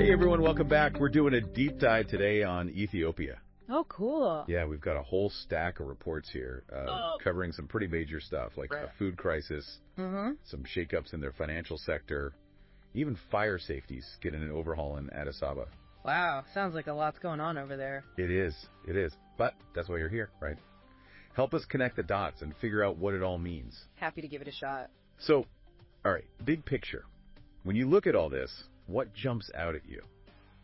Hey everyone, welcome back. We're doing a deep dive today on Ethiopia. Oh, cool. Yeah, we've got a whole stack of reports here covering some pretty major stuff like a food crisis, some shakeups in their financial sector, even fire safety's getting an overhaul in Addis Abeba. Wow, sounds like a lot's going on over there. It is. But that's why you're here, right? Help us connect the dots and figure out what it all means. Happy to give it a shot. So, all right, big picture. When you look at all this, what jumps out at you?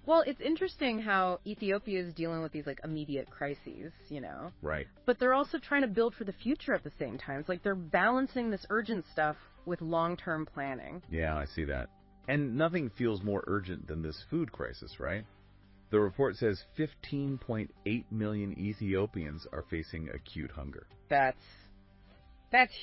Well, it's interesting how Ethiopia is dealing with these, immediate crises, Right. But they're also trying to build for the future at the same time. It's like they're balancing this urgent stuff with long-term planning. Yeah, I see that. And nothing feels more urgent than this food crisis, right? The report says 15.8 million Ethiopians are facing acute hunger. That's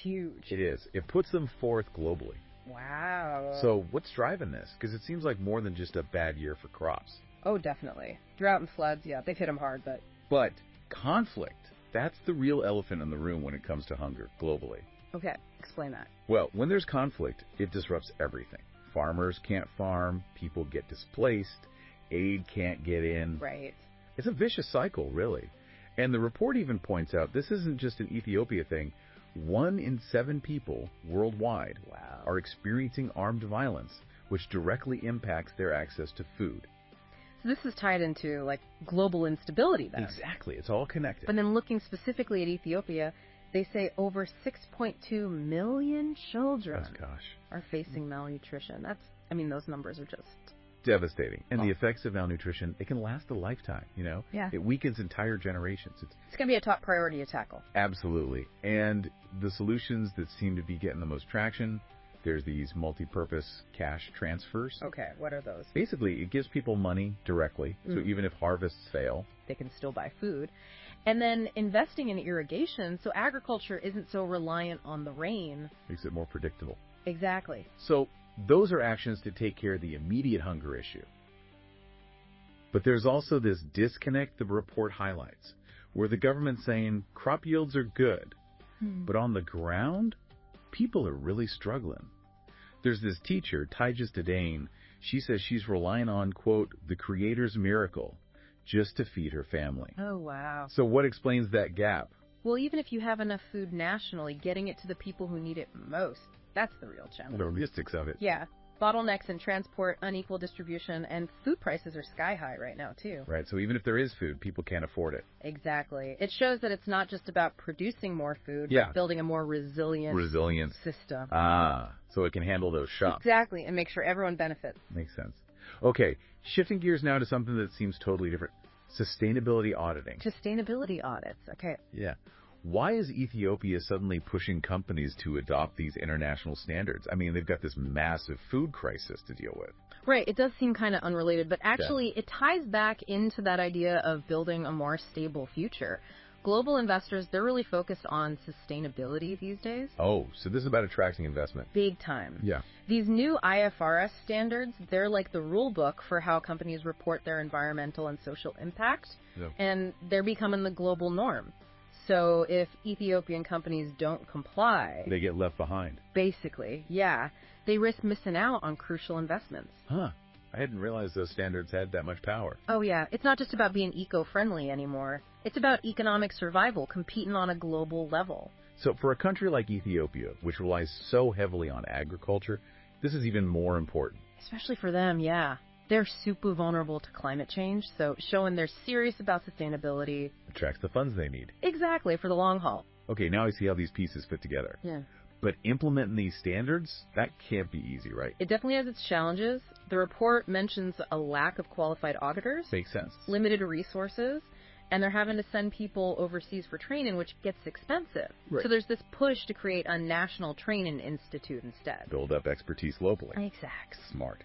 huge. It is. It puts them fourth globally. Wow. So what's driving this? Because it seems like more than just a bad year for crops. Oh, definitely. Drought and floods, yeah, they've hit them hard, but... But conflict, that's the real elephant in the room when it comes to hunger globally. Okay, explain that. Well, when there's conflict, it disrupts everything. Farmers can't farm, people get displaced, aid can't get in. Right. It's a vicious cycle, really. And the report even points out this isn't just an Ethiopia thing. 1 in 7 people worldwide are experiencing armed violence, which directly impacts their access to food. So this is tied into, global instability, then. Exactly. It's all connected. But then looking specifically at Ethiopia, they say over 6.2 million children are facing malnutrition. Those numbers are just... devastating. And the effects of malnutrition, it can last a lifetime, Yeah. It weakens entire generations. It's going to be a top priority to tackle. Absolutely. And the solutions that seem to be getting the most traction, there's these multi-purpose cash transfers. Okay, what are those? Basically, it gives people money directly, so even if harvests fail, they can still buy food. And then investing in irrigation, so agriculture isn't so reliant on the rain. Makes it more predictable. Exactly. So those are actions to take care of the immediate hunger issue. But there's also this disconnect the report highlights, where the government's saying crop yields are good, but on the ground, people are really struggling. There's this teacher, Tyjas Dadain. She says she's relying on, quote, the creator's miracle just to feed her family. Oh, wow. So what explains that gap? Well, even if you have enough food nationally, getting it to the people who need it most, that's the real challenge. The logistics of it. Yeah. Bottlenecks in transport, unequal distribution, and food prices are sky high right now, too. Right, so even if there is food, people can't afford it. Exactly. It shows that it's not just about producing more food, but building a more resilient system. So it can handle those shocks. Exactly, and make sure everyone benefits. Makes sense. Okay, shifting gears now to something that seems totally different. Sustainability auditing. Sustainability audits, okay. Yeah. Why is Ethiopia suddenly pushing companies to adopt these international standards? I mean, they've got this massive food crisis to deal with. Right. It does seem kind of unrelated, but actually it ties back into that idea of building a more stable future. Global investors, they're really focused on sustainability these days. Oh, so this is about attracting investment. Big time. Yeah. These new IFRS standards, they're like the rule book for how companies report their environmental and social impact, and they're becoming the global norm. So if Ethiopian companies don't comply... they get left behind. Basically, yeah. They risk missing out on crucial investments. Huh. I hadn't realized those standards had that much power. Oh, yeah. It's not just about being eco-friendly anymore. It's about economic survival, competing on a global level. So for a country like Ethiopia, which relies so heavily on agriculture, this is even more important. Especially for them, yeah. They're super vulnerable to climate change, so showing they're serious about sustainability attracts the funds they need. Exactly, for the long haul. Okay, now I see how these pieces fit together. Yeah. But implementing these standards, that can't be easy, right? It definitely has its challenges. The report mentions a lack of qualified auditors. Makes sense. Limited resources. And they're having to send people overseas for training, which gets expensive. Right. So there's this push to create a national training institute instead. Build up expertise locally. Exactly. Smart.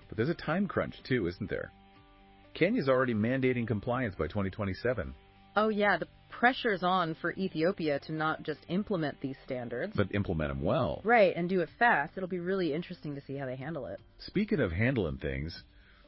But there's a time crunch, too, isn't there? Kenya's already mandating compliance by 2027. Oh, yeah. The pressure's on for Ethiopia to not just implement these standards, but implement them well. Right, and do it fast. It'll be really interesting to see how they handle it. Speaking of handling things,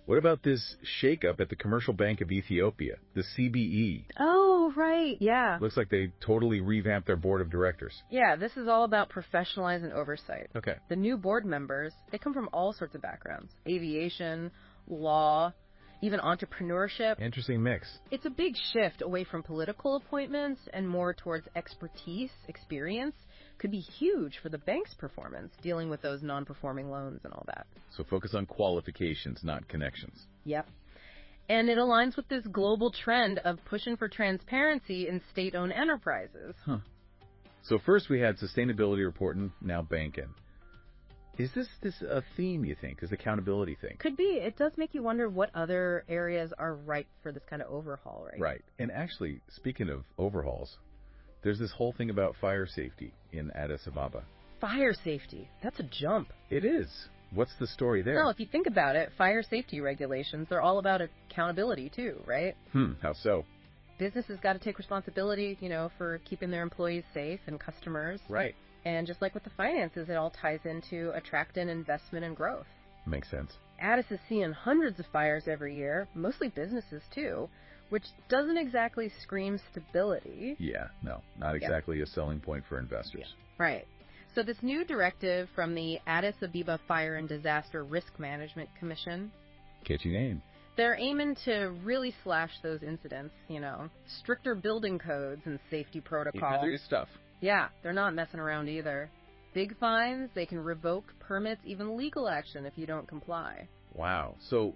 what about this shakeup at the Commercial Bank of Ethiopia, the CBE? Oh, right, yeah. Looks like they totally revamped their board of directors. Yeah, this is all about professionalizing oversight. Okay. The new board members, they come from all sorts of backgrounds. Aviation, law, even entrepreneurship. Interesting mix. It's a big shift away from political appointments and more towards expertise, experience. Could be huge for the bank's performance, dealing with those non-performing loans and all that. So focus on qualifications, not connections. Yep. And it aligns with this global trend of pushing for transparency in state-owned enterprises. Huh. So first we had sustainability reporting, now banking. Is this a theme, you think, this accountability thing? Could be. It does make you wonder what other areas are ripe for this kind of overhaul, right? Right. And actually, speaking of overhauls, there's this whole thing about fire safety in Addis Abeba. Fire safety. That's a jump. It is. What's the story there? Well, if you think about it, fire safety regulations, they're all about accountability too, right? How so? Businesses got to take responsibility, for keeping their employees safe and customers. Right. And just like with the finances, it all ties into attracting investment and growth. Makes sense. Addis is seeing hundreds of fires every year, mostly businesses too, which doesn't exactly scream stability. Yeah, no, not exactly a selling point for investors. Yeah. Right. So this new directive from the Addis Abeba Fire and Disaster Risk Management Commission. Catchy name. They're aiming to really slash those incidents, stricter building codes and safety protocols. Serious stuff. Yeah, they're not messing around either. Big fines, they can revoke permits, even legal action if you don't comply. Wow. So,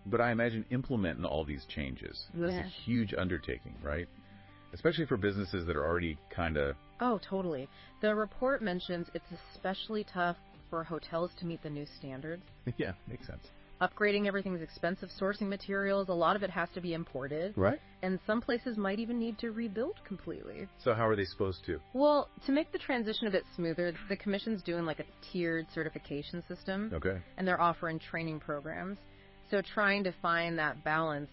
but I imagine implementing all these changes is a huge undertaking, right? Especially for businesses that are already kind of... Oh, totally. The report mentions it's especially tough for hotels to meet the new standards. Yeah, makes sense. Upgrading everything's expensive, sourcing materials, a lot of it has to be imported. Right. And some places might even need to rebuild completely. So how are they supposed to? Well, to make the transition a bit smoother, the Commission's doing like a tiered certification system. Okay. And they're offering training programs. So trying to find that balance,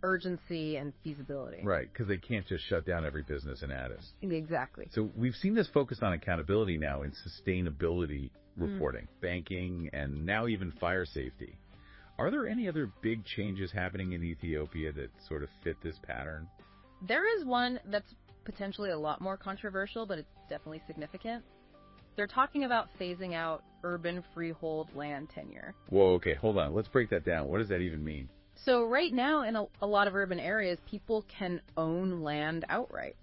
urgency and feasibility. Right, because they can't just shut down every business in Addis. Exactly. So we've seen this focus on accountability now in sustainability reporting, banking, and now even fire safety. Are there any other big changes happening in Ethiopia that sort of fit this pattern? There is one that's potentially a lot more controversial, but it's definitely significant. They're talking about phasing out urban freehold land tenure. Whoa, okay, hold on. Let's break that down. What does that even mean? So right now in a lot of urban areas, people can own land outright,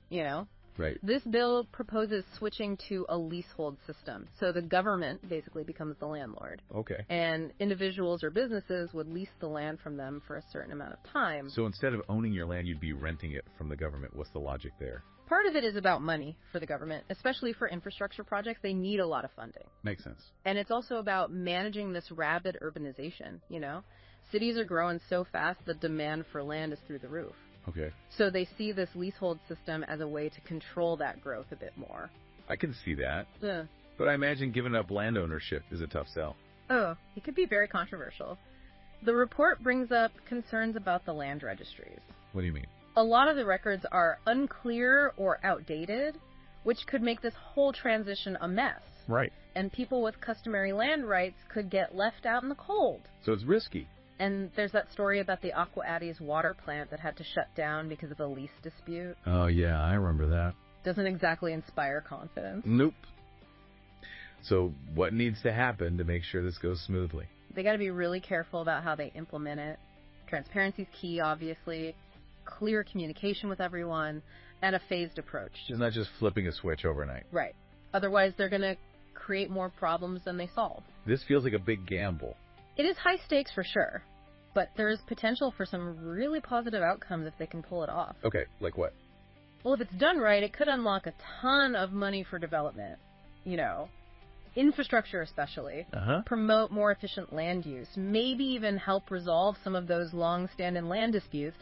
Right. This bill proposes switching to a leasehold system. So the government basically becomes the landlord. Okay. And individuals or businesses would lease the land from them for a certain amount of time. So instead of owning your land, you'd be renting it from the government. What's the logic there? Part of it is about money for the government, especially for infrastructure projects. They need a lot of funding. Makes sense. And it's also about managing this rapid urbanization, Cities are growing so fast, the demand for land is through the roof. Okay. So they see this leasehold system as a way to control that growth a bit more. I can see that. Yeah. But I imagine giving up land ownership is a tough sell. Oh, it could be very controversial. The report brings up concerns about the land registries. What do you mean? A lot of the records are unclear or outdated, which could make this whole transition a mess. Right. And people with customary land rights could get left out in the cold. So it's risky. And there's that story about the Addis water plant that had to shut down because of a lease dispute. Oh, yeah, I remember that. Doesn't exactly inspire confidence. Nope. So what needs to happen to make sure this goes smoothly? They got to be really careful about how they implement it. Transparency's key, obviously. Clear communication with everyone. And a phased approach. It's not just flipping a switch overnight. Right. Otherwise, they're going to create more problems than they solve. This feels like a big gamble. It is high stakes for sure, but there is potential for some really positive outcomes if they can pull it off. Okay, like what? Well, if it's done right, it could unlock a ton of money for development. Infrastructure especially. Promote more efficient land use. Maybe even help resolve some of those long-standing land disputes.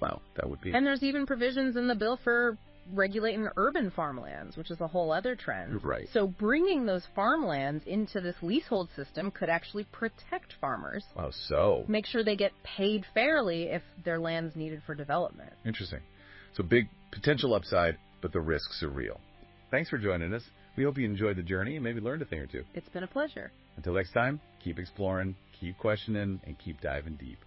Wow, that would be... And there's even provisions in the bill for regulating urban farmlands, which is a whole other trend. Right. So bringing those farmlands into this leasehold system could actually protect farmers. Wow, so... Make sure they get paid fairly if their land's needed for development. Interesting. So big potential upside, but the risks are real. Thanks for joining us. We hope you enjoyed the journey and maybe learned a thing or two. It's been a pleasure. Until next time, keep exploring, keep questioning, and keep diving deep.